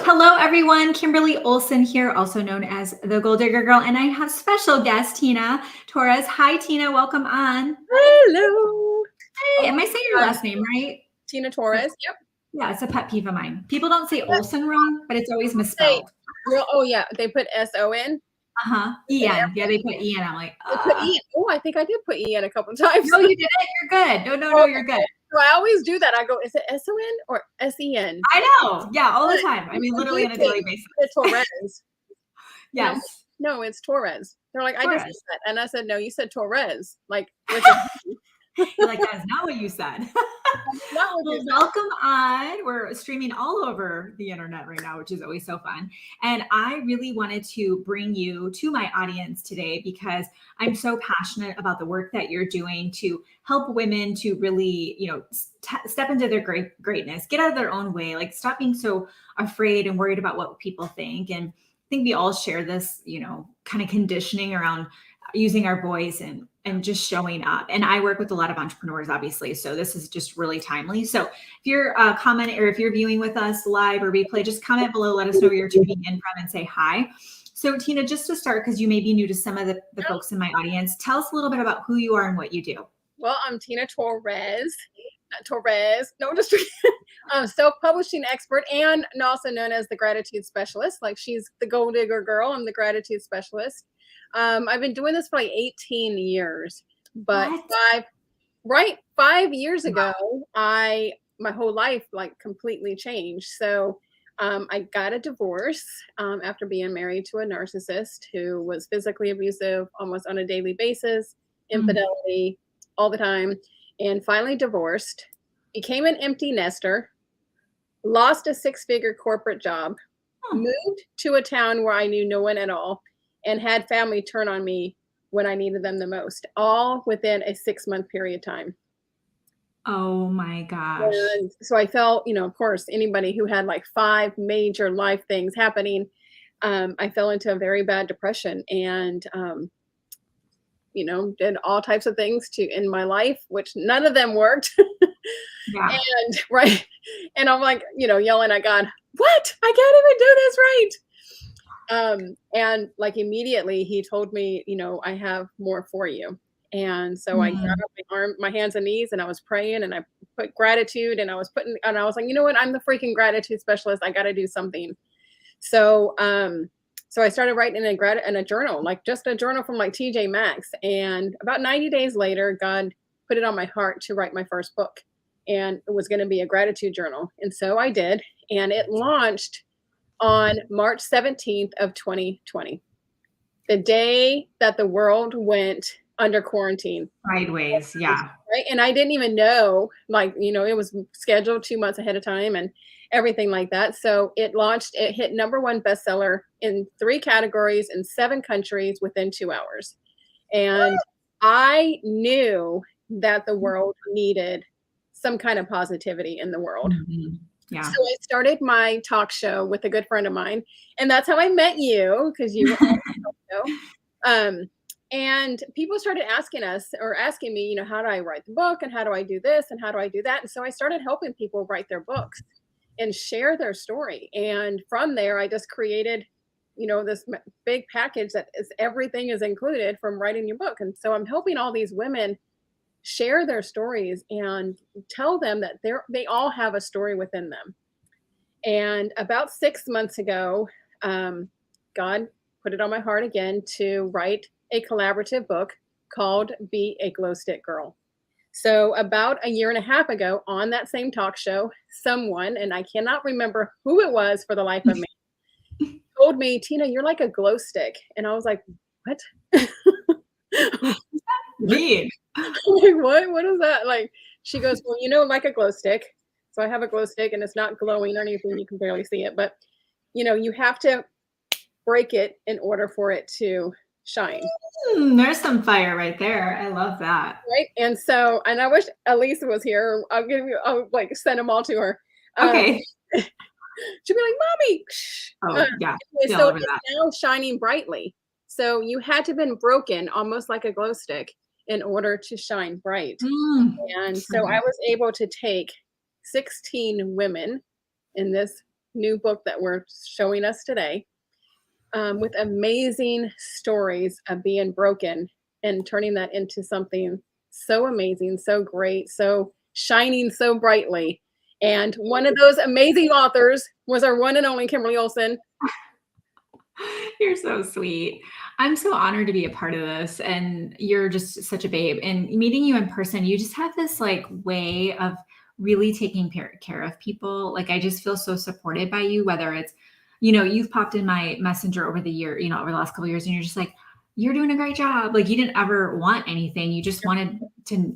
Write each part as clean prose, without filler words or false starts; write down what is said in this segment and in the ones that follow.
Hello, everyone. Kimberly Olson here, also known as the Gold Digger Girl, and I have special guest Tina Torres. Hi, Tina. Welcome on. Hello. Hey, am I saying your last name right? Tina Torres. Yep. Yeah, it's a pet peeve of mine. People don't say Olson wrong, but it's always misspelled. Oh yeah, they put S-O-N. E-N. Yeah, they put E-N. I'm like, They put E-N. Oh, I think I did put E-N a couple times. No, you didn't. You're good. No, you're good. So I always do that. I go, is it S-O-N or S-E-N? I know. Yeah, all the time. I mean, literally on a daily basis. It's Torres. Yes. No, it's Torres. They're like, I just said that. And I said, no, you said Torres. Like, with You're like, that's not what you said. Well, welcome on. We're streaming all over the internet right now, which is always so fun. And I really wanted to bring you to my audience today because I'm so passionate about the work that you're doing to help women to really, step into their greatness, get out of their own way, like stop being so afraid and worried about what people think. And I think we all share this, kind of conditioning around using our voice and just showing up. And I work with a lot of entrepreneurs, obviously. So this is just really timely. So if you're commenting or if you're viewing with us live or replay, just comment below, let us know where you're tuning in from and say hi. So Tina, just to start, because you may be new to some of the folks in my audience, tell us a little bit about who you are and what you do. Well, I'm Tina Torres. Not Torres. No, just I'm self-publishing expert and also known as the gratitude specialist. Like she's the gold digger girl. I'm the gratitude specialist. I've been doing this for like 18 years, but 5 years ago, my whole life like completely changed. So I got a divorce after being married to a narcissist who was physically abusive almost on a daily basis, infidelity all the time, and finally divorced, became an empty nester, lost a 6-figure corporate job, moved to a town where I knew no one at all, and had family turn on me when I needed them the most, all within a 6-month period of time. Oh my gosh. And so I felt, of course, anybody who had like 5 major life things happening, I fell into a very bad depression and, did all types of things in my life, which none of them worked. Yeah. And I'm like, yelling at God, what? I can't even do this right. And like immediately he told me, I have more for you. And so I got up my hands and knees and I was praying and I put gratitude and I was like, you know what? I'm the freaking gratitude specialist. I got to do something. So, so I started writing in a journal, like just a journal from like TJ Maxx. And about 90 days later, God put it on my heart to write my first book. And it was going to be a gratitude journal. And so I did. And it launched on March 17th of 2020, the day that the world went under quarantine. Sideways, yeah. Right. And I didn't even know, it was scheduled 2 months ahead of time and everything like that. So it launched, it hit #1 bestseller in 3 categories in 7 countries within 2 hours. And I knew that the world needed some kind of positivity in the world. Yeah. So I started my talk show with a good friend of mine, and that's how I met you, because you were on the show. And people started asking me, how do I write the book and how do I do this and how do I do that? And so I started helping people write their books and share their story. And from there, I just created, this big package that is everything is included from writing your book. And so I'm helping all these women share their stories and tell them that they all have a story within them. And about 6 months ago, God put it on my heart again to write a collaborative book called Be a Glow Stick Girl. So about a year and a half ago on that same talk show, someone, and I cannot remember who it was for the life of me, told me, Tina, you're like a glow stick. And I was like, what? Weird. Like, what is that? Like, she goes, well, like a glow stick. So I have a glow stick and it's not glowing or anything. You can barely see it, but you have to break it in order for it to shine. There's some fire right there. I love that. Right. And I wish Elisa was here. I'll like send them all to her. Okay. She'd be like, Mommy. Yeah. Anyway, so it's now shining brightly. So you had to have been broken almost like a glow stick in order to shine bright. And so I was able to take 16 women in this new book that we're showing us today, with amazing stories of being broken and turning that into something so amazing, so great, so shining so brightly. And one of those amazing authors was our one and only Kimberly Olson. You're so sweet. I'm so honored to be a part of this. And you're just such a babe. And meeting you in person, you just have this like way of really taking care of people. Like I just feel so supported by you, whether it's, you've popped in my messenger over the year, over the last couple of years, and you're just like, you're doing a great job. Like you didn't ever want anything. You just wanted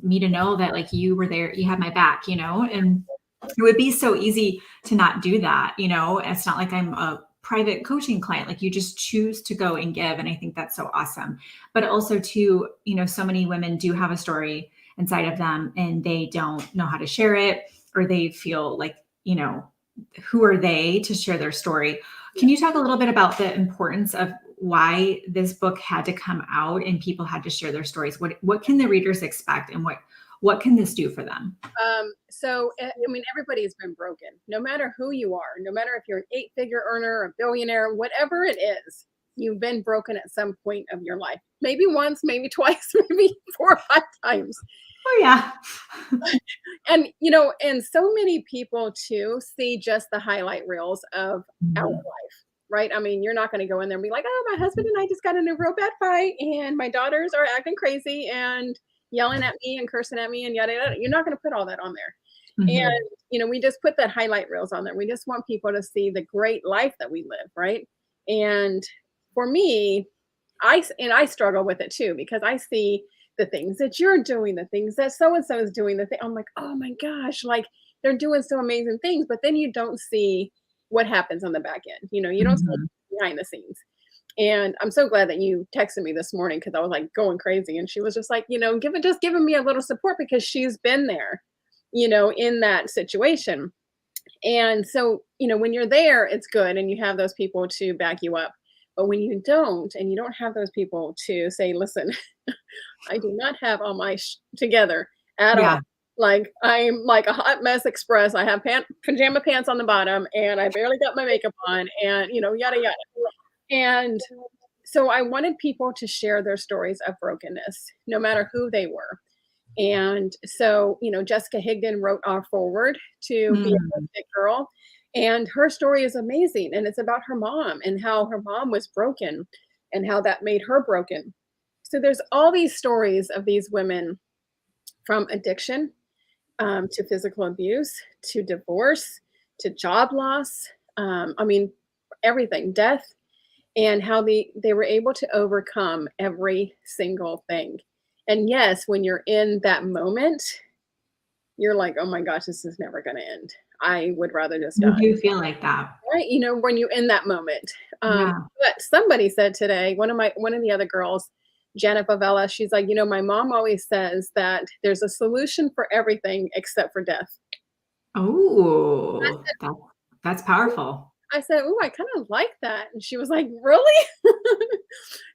me to know that like you were there, you had my back, and it would be so easy to not do that. It's not like I'm a private coaching client. Like you just choose to go and give. And I think that's so awesome. But also too, so many women do have a story inside of them and they don't know how to share it, or they feel like, who are they to share their story? Can you talk a little bit about the importance of why this book had to come out and people had to share their stories? What can the readers expect, and what can this do for them? So, I mean, everybody's been broken, no matter who you are, no matter if you're an 8-figure earner, a billionaire, whatever it is, you've been broken at some point of your life. Maybe once, maybe twice, maybe 4 or 5 times. Oh yeah. And, and so many people too see just the highlight reels of our life, right? I mean, you're not going to go in there and be like, oh, my husband and I just got in a real bad fight and my daughters are acting crazy and yelling at me and cursing at me and yada, yada. You're not going to put all that on there. And, we just put that highlight reels on there. We just want people to see the great life that we live, right? And for me, I struggle with it too, because I see the things that you're doing, the things that so-and-so is doing, I'm like, oh my gosh, like they're doing so amazing things, but then you don't see what happens on the back end. You don't see behind the scenes. And I'm so glad that you texted me this morning, because I was like going crazy. And she was just like, giving me a little support, because she's been there, in that situation. And so, when you're there, it's good. And you have those people to back you up. But when you don't, and you don't have those people to say, listen, I do not have all my together at all. Like I'm like a hot mess express. I have pajama pants on the bottom and I barely got my makeup on and, yada, yada. And so I wanted people to share their stories of brokenness, no matter who they were. And so, Jessica Higdon wrote our foreword to Be a Big Girl. And her story is amazing. And it's about her mom and how her mom was broken and how that made her broken. So there's all these stories of these women, from addiction to physical abuse, to divorce, to job loss. Everything, death, and how they were able to overcome every single thing. And yes, when you're in that moment, you're like, oh my gosh, this is never going to end. I would rather just die. You do feel like that, right? When you're in that moment. But somebody said today, one of the other girls, Janet Favela, she's like, my mom always says that there's a solution for everything except for death. Oh, that's powerful. I said, oh, I kind of like that. And she was like, really?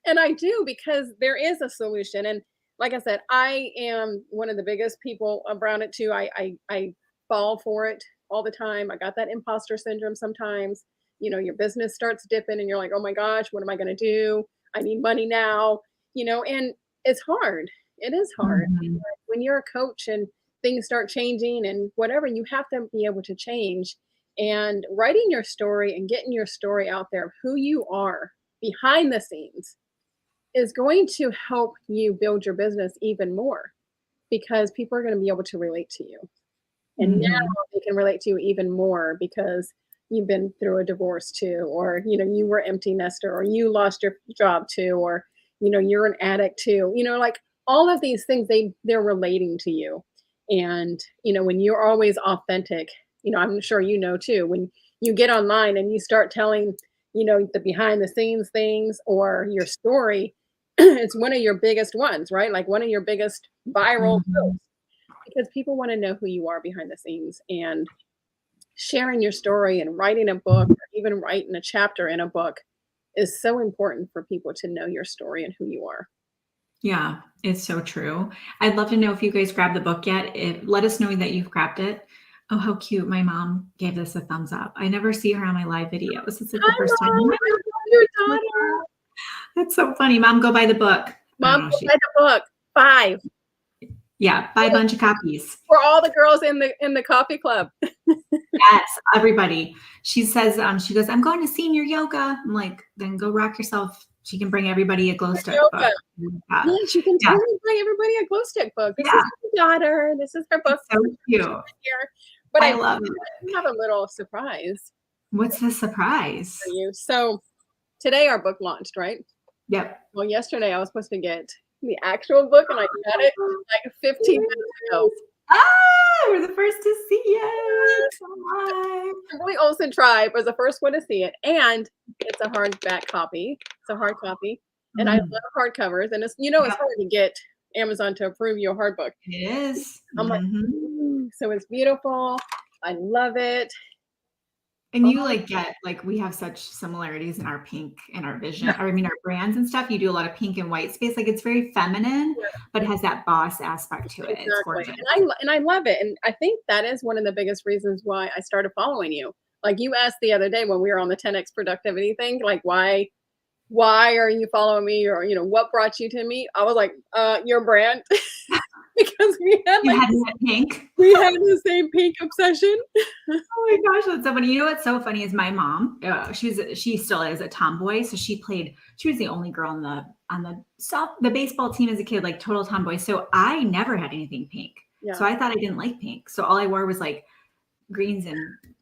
And I do, because there is a solution. And like I said, I am one of the biggest people around it too. I fall for it all the time. I got that imposter syndrome sometimes. Your business starts dipping and you're like, oh my gosh, what am I going to do? I need money now, and it's hard. It is hard. When you're a coach and things start changing and whatever, you have to be able to change. And writing your story and getting your story out there of who you are behind the scenes is going to help you build your business even more, because people are going to be able to relate to you. And now they can relate to you even more because you've been through a divorce too, or, you were empty nester, or you lost your job too, or, you're an addict too, like all of these things, they're relating to you. And, when you're always authentic, I'm sure too, when you get online and you start telling, the behind the scenes things or your story, it's one of your biggest ones, right? Like one of your biggest viral posts, because people want to know who you are behind the scenes. And sharing your story and writing a book, or even writing a chapter in a book, is so important for people to know your story and who you are. Yeah, it's so true. I'd love to know if you guys grabbed the book yet. Let us know that you've grabbed it. Oh, how cute. My mom gave this a thumbs up. I never see her on my live videos. It's like the Hi, first time. Mom. I love your daughter. That's so funny. Mom, go buy the book. I Mom, don't know. go buy the book. 5. Yeah, buy a bunch of copies. For all the girls in the coffee club. Yes, everybody. She says, she goes, I'm going to senior yoga. I'm like, then go rock yourself. She can bring everybody a glow stick book. Yes, you can totally bring everybody a glow stick book. This is her daughter. This is her book. It's so cute. Here. But I love it. I have a little surprise. What's the surprise? For you. So today our book launched, right? Yep. Well, yesterday I was supposed to get the actual book, and I got it like 15 minutes ago. We're the first to see it. Kimberly Olsen Tribe was the first one to see it, and it's a hardback copy. It's a hard copy, and I love hardcovers. And it's it's hard to get Amazon to approve your hard book. It is. I'm like, so it's beautiful. I love it. And you we have such similarities in our pink and our vision, or I mean, our brands and stuff. You do a lot of pink and white space. Like, it's very feminine, but it has that boss aspect to it. It's gorgeous. And I love it. And I think that is one of the biggest reasons why I started following you. Like, you asked the other day when we were on the 10X productivity thing, like, why are you following me? Or, what brought you to me? I was like, your brand. Because we had pink. We had the same pink obsession. Oh my gosh, that's so funny. You know what's so funny is my mom. She still is a tomboy. So she was the only girl on the baseball team as a kid, like total tomboy. So I never had anything pink. Yeah. So I thought I didn't like pink. So all I wore was like greens and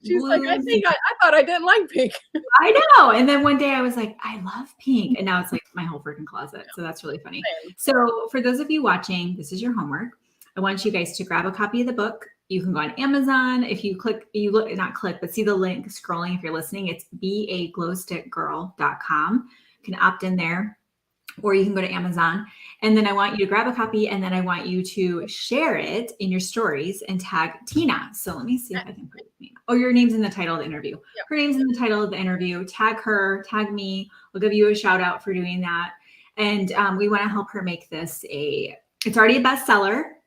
she's blues. Like, I thought I didn't like pink. I know. And then one day I was like, I love pink. And now it's like my whole freaking closet. So that's really funny. So for those of you watching, this is your homework. I want you guys to grab a copy of the book. You can go on Amazon. If you see the link scrolling if you're listening, it's beaglowstickgirl.com. You can opt in there, or you can go to Amazon. And then I want you to grab a copy, and then I want you to share it in your stories and tag Tina. So let me see if I can put Tina. Oh, your name's in the title of the interview. Yep. Her name's in the title of the interview. Tag her, tag me. We'll give you a shout out for doing that. And we want to help her make this it's already a bestseller.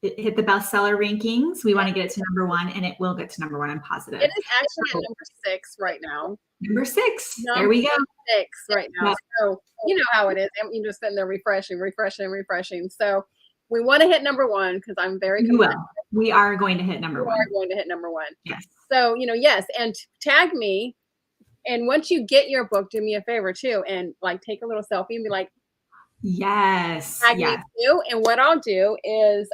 It hit the bestseller rankings. We want to get it to number 1, and it will get to number 1 in positive. It is actually at number 6 right now. Number 6. There we go. 6 right now. Yeah. So you know how it is. You're just sitting there refreshing. So we want to hit number 1 because I'm very committed. We are going to hit number 1. We are going to hit number 1. Yes. So, yes. And tag me. And once you get your book, do me a favor too. And take a little selfie and be like, yes. Tag me too. And what I'll do is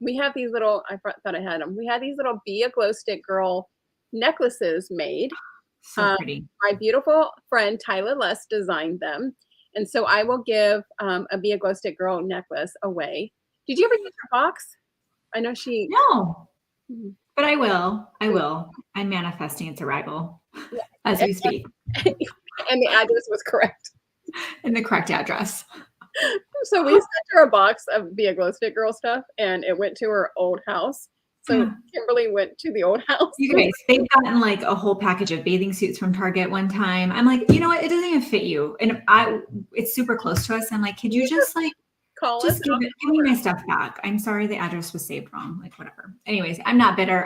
we have these little, I thought I had them. We had these little Be a Glow Stick Girl necklaces made. So pretty. My beautiful friend Tyler Less designed them. And so I will give a Be a Glow Stick Girl necklace away. Did you ever get your box? I know she. No. But I will. I'm manifesting its arrival as we speak. And the address was correct. And the correct address. So we sent her a box of Be a Glow Stick Girl stuff, and it went to her old house. So Kimberly went to the old house. You guys, they've gotten like a whole package of bathing suits from Target one time. I'm like, you know what? It doesn't even fit you. And it's super close to us. I'm like, could you just call us? Give me my stuff back. I'm sorry the address was saved wrong. Like, whatever. Anyways, I'm not bitter.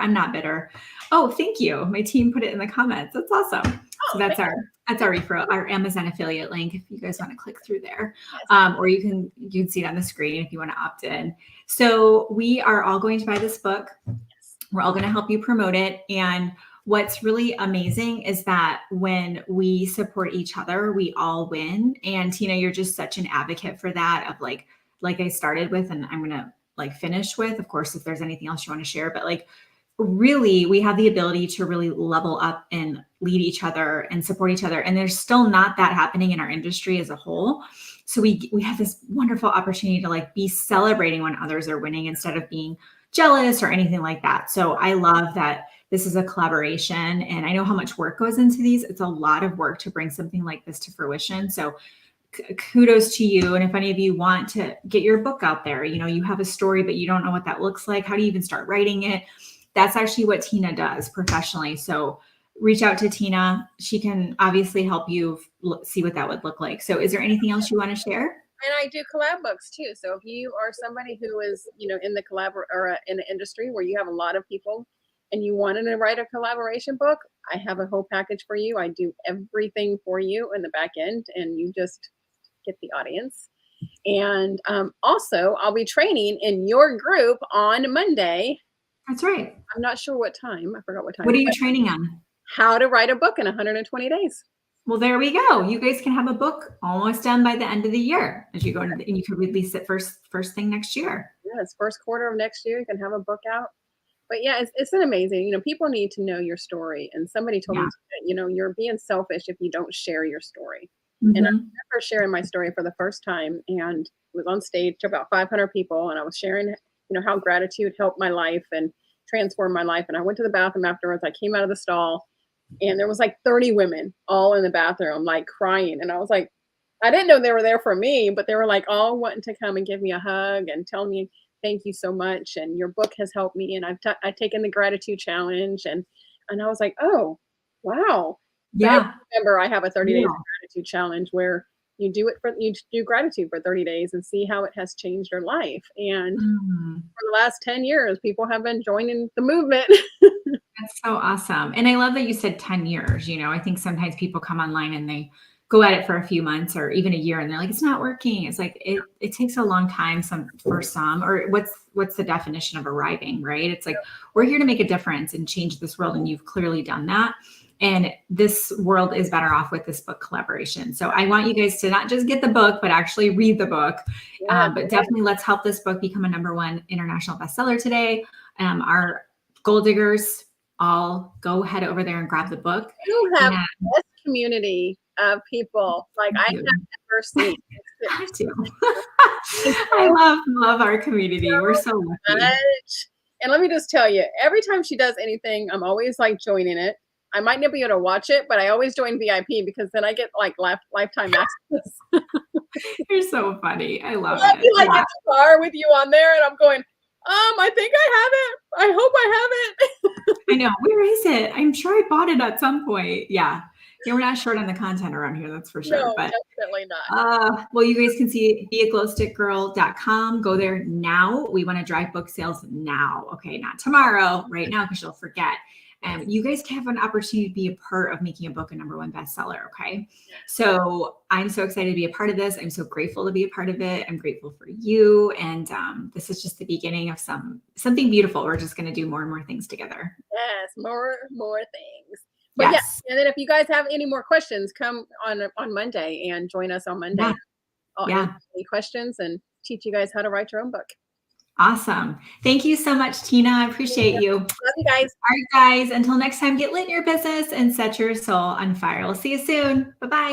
Oh, thank you. My team put it in the comments. That's awesome. So that's our referral, our Amazon affiliate link if you guys want to click through there. Or you can see it on the screen if you want to opt in. So we are all going to buy this book. We're all going to help you promote it. And what's really amazing is that when we support each other, we all win. And Tina, you're just such an advocate for that of like I started with, and I'm going to finish with, of course, if there's anything else you want to share, but really, we have the ability to really level up and lead each other and support each other. And there's still not that happening in our industry as a whole. So we have this wonderful opportunity to be celebrating when others are winning instead of being jealous or anything like that. So I love that this is a collaboration, and I know how much work goes into these. It's a lot of work to bring something like this to fruition. So kudos to you. And if any of you want to get your book out there, you have a story, but you don't know what that looks like. How do you even start writing it? That's actually what Tina does professionally. So reach out to Tina. She can obviously help you see what that would look like. So is there anything else you want to share? And I do collab books too. So if you are somebody who is, in the collab or in the industry where you have a lot of people and you wanted to write a collaboration book, I have a whole package for you. I do everything for you in the back end, and you just get the audience. And also, I'll be training in your group on Monday. That's right. I'm not sure what time. I forgot what time. What are you training on? How to write a book in 120 days. Well, there we go. You guys can have a book almost done by the end of the year as you go into, and you can release it first thing next year. Yes, first quarter of next year, you can have a book out. But yeah, it's an amazing, people need to know your story. And somebody told me, you're being selfish if you don't share your story. And I remember sharing my story for the first time, and was on stage to about 500 people. And I was sharing, how gratitude helped my life and transformed my life. And I went to the bathroom afterwards. I came out of the stall, and there was like 30 women all in the bathroom, like crying. And I was like, I didn't know they were there for me, but they were like all wanting to come and give me a hug and tell me, thank you so much. And your book has helped me. And I've taken the gratitude challenge. And I was like, oh, wow. Yeah. Remember, I have a 30 days gratitude challenge where you do gratitude for 30 days and see how it has changed your life. And for the last 10 years, people have been joining the movement. That's so awesome. And I love that you said 10 years. I think sometimes people come online and they go at it for a few months or even a year, and they're like, it's not working. It's like, it takes a long time for some, or what's the definition of arriving, right? It's like, we're here to make a difference and change this world. And you've clearly done that. And this world is better off with this book collaboration. So I want you guys to not just get the book, but actually read the book. But definitely let's help this book become a #1 international bestseller today. Our goal diggers, all go head over there and grab the book. You have the best community of people like I have never seen. I do. I love our community. We're so lucky. And let me just tell you, every time she does anything, I'm always like joining it. I might not be able to watch it, but I always join VIP because then I get like lifetime access. You're so funny. I love it. I'll be like in the car with you on there, and I'm going, I think I have it. I hope I have it. I know. Where is it? I'm sure I bought it at some point. Yeah. We're not short on the content around here, that's for sure. No, but definitely not. Well, you guys can see beaglowstickgirl.com. Go there now. We want to drive book sales now. Okay, not tomorrow, right now, because you'll forget. And you guys can have an opportunity to be a part of making a book a #1 bestseller. Okay. So I'm so excited to be a part of this. I'm so grateful to be a part of it. I'm grateful for you. And this is just the beginning of something beautiful. We're just going to do more and more things together. Yes, more things. But yes. And then if you guys have any more questions, come on Monday and join us on Monday. I'll answer any questions and teach you guys how to write your own book. Awesome. Thank you so much, Tina. I appreciate you. Love you guys. All right, guys. Until next time, get lit in your business and set your soul on fire. We'll see you soon. Bye-bye.